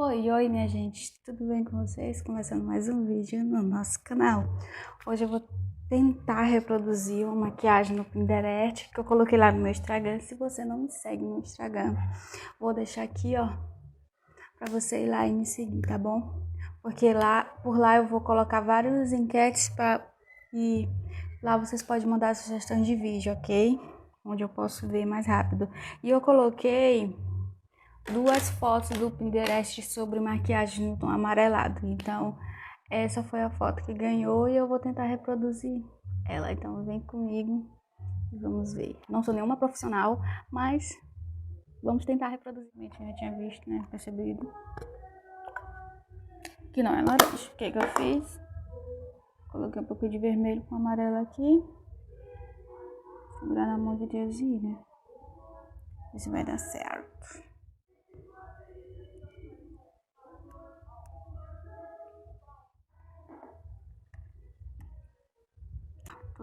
Oi, oi, minha gente, tudo bem com vocês? Começando mais um vídeo no nosso canal. Hoje eu vou tentar reproduzir uma maquiagem no Pinterest que eu coloquei lá no meu Instagram. Se você não me segue no Instagram, vou deixar aqui, ó, pra você ir lá e me seguir, tá bom? Porque por lá eu vou colocar várias enquetes e lá vocês podem mandar sugestões de vídeo, ok? Onde eu posso ver mais rápido. E eu coloquei duas fotos do Pinterest sobre maquiagem no tom amarelado. Então, essa foi a foto que ganhou e eu vou tentar reproduzir ela. Então, vem comigo e vamos ver. Não sou nenhuma profissional, mas vamos tentar reproduzir. Eu já tinha visto, né? Percebido que não é laranja. O que eu fiz? Coloquei um pouco de vermelho com amarelo aqui. Segurar na mão de Deusinho, né? Ver se vai dar certo.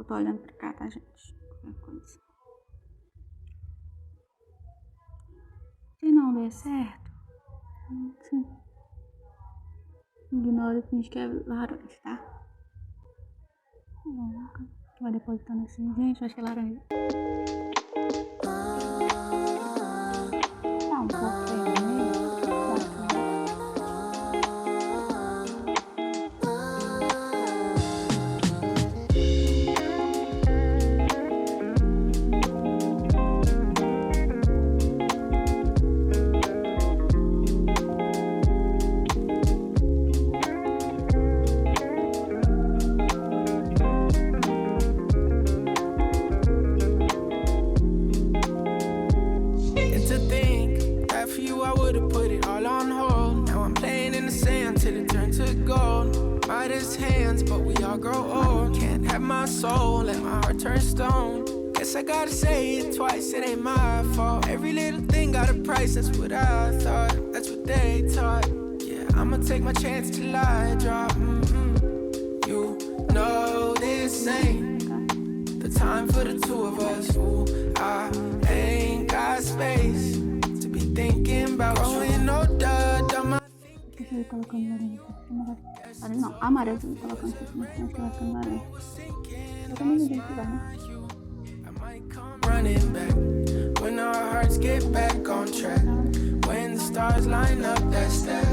Tô olhando pra cá, tá, gente? Qualquer coisa. Se não der certo, ignora e finge que é laranja, tá? Vai depositando assim, gente, acho que é laranja. Tá um pouco vermelho. Hands, but we all grow old. Can't have my soul, let my heart turn stone. Guess I gotta say it twice, it ain't my fault. Every little thing got a price, that's what I thought. That's what they taught. Yeah, I'ma take my chance till I drop. You know this ain't the time for the two of us. Ooh, I ain't got space to be thinking about growing older. Não, amarelo eu tô colocando aqui, mas acho que vai ficando laranja. Eu também não sei que vai, né? Running back when our hearts get back on track. When the stars line up, that's that.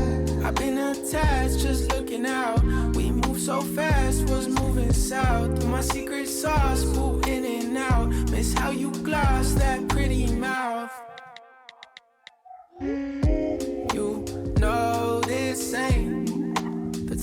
I've been attached, just looking out. We move so fast, was moving south. My secret sauce, boo, in and out. Miss how you gloss that pretty mouth. You know this ain't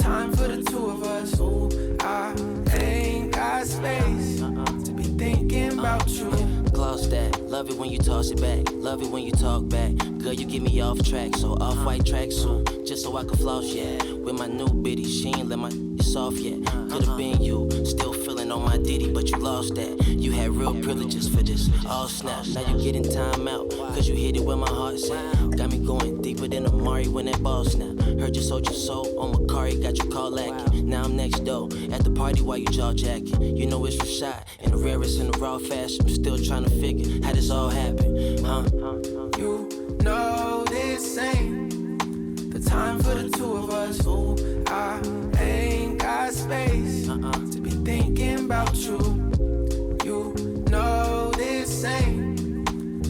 time for the two of us. Ooh, I ain't got space to be thinking about you. Gloss that, love it when you toss it back, love it when you talk back. Girl, you get me off track, so off-white tracksuit, just so I can floss, yeah. With my new bitty, she ain't let my soft yet. Could've been you, still feeling on my ditty, but you lost that. You had real privileges for this, all snap. Now you getting time out, cause you hit it where my heart's at. Got me going deeper than Amari when that ball snap. Heard you sold your soul on Macari, got you call lacking. Now I'm next door, at the party while you jaw jacking. You know it's Rashad, in the rarest and the raw fashion. I'm still trying to figure how this all happened, huh? You know this ain't the time for the two of us. Ooh, I ain't got space to be thinking about you. You know this ain't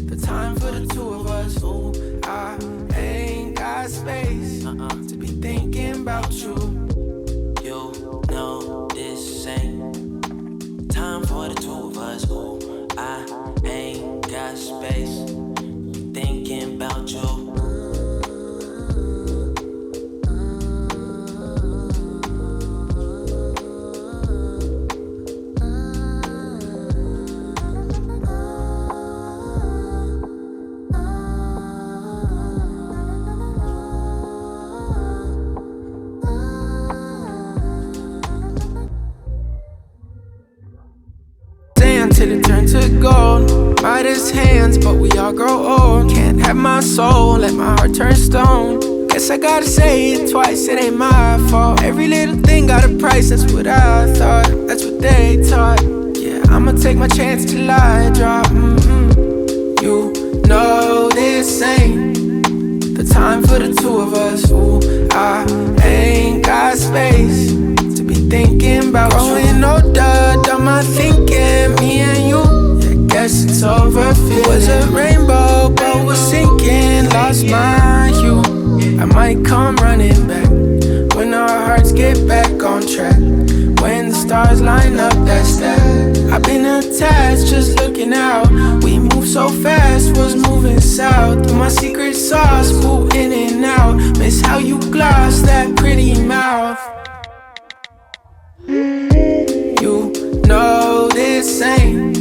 the time for the two of us. Ooh, I ain't got space to be thinking about you. You know this ain't time for the two of us. Ooh, I ain't got space thinking about you. Till it turned to gold. Midas hands, but we all grow old. Can't have my soul, let my heart turn stone. Guess I gotta say it twice, it ain't my fault. Every little thing got a price, that's what I thought. That's what they taught. Yeah, I'ma take my chance till I drop. You know this ain't The time for the two of us. Ooh, I ain't got space to be thinking about growing older, done my thinking, me and you. Yeah, guess it's over. It was a rainbow, but was sinking. Lost my hue. I might come running back when our hearts get back on track. When the stars line up, that's that. I've been attached, just looking out. We move so fast, was moving south. My secret sauce, boo in and out. Miss how you gloss that pretty mouth. You know this ain't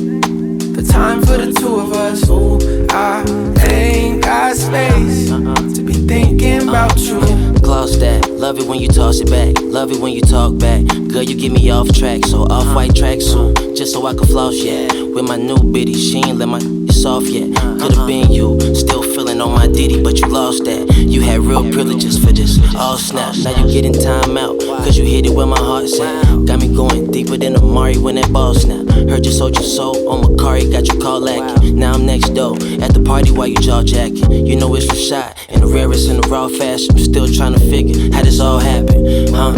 the time for the two of us. Ooh, I ain't got space to be thinking about you. Gloss that, love it when you toss it back, love it when you talk back. Girl, you get me off track, so off-white tracksuit, just so I can floss, yeah. With my new bitty, she ain't let my soft yet. Could've been you, still feeling on my ditty, but you lost that. You had real privileges for this, all snap. Now you getting time out, cause you hit it where my heart's at. Got me going deeper than Amari when that ball snap. Heard you sold your soul on Macari, got you call lacking. Now I'm next door, at the party while you jaw jacking. You know it's Rashad, in the rarest in the raw fashion. I'm still trying to figure how this all happened, huh?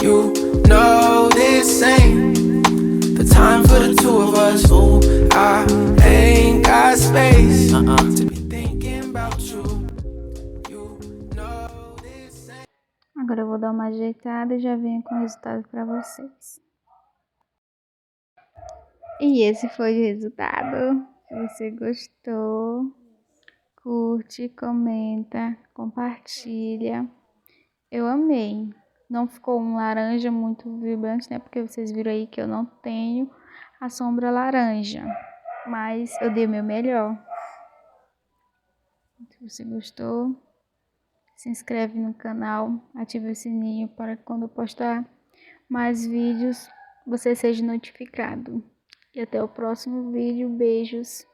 You know this ain't the time for the two of us. Ooh, I ain't got space to be thinking about you. You know this ain't. Agora eu vou dar uma ajeitada e já venho com o resultado para vocês. E esse foi o resultado. Se você gostou, curte, comenta, compartilha. Eu amei. Não ficou um laranja muito vibrante, né? Porque vocês viram aí que eu não tenho a sombra laranja. Mas eu dei o meu melhor. Se você gostou, se inscreve no canal, ative o sininho para que quando eu postar mais vídeos, você seja notificado. E até o próximo vídeo. Beijos.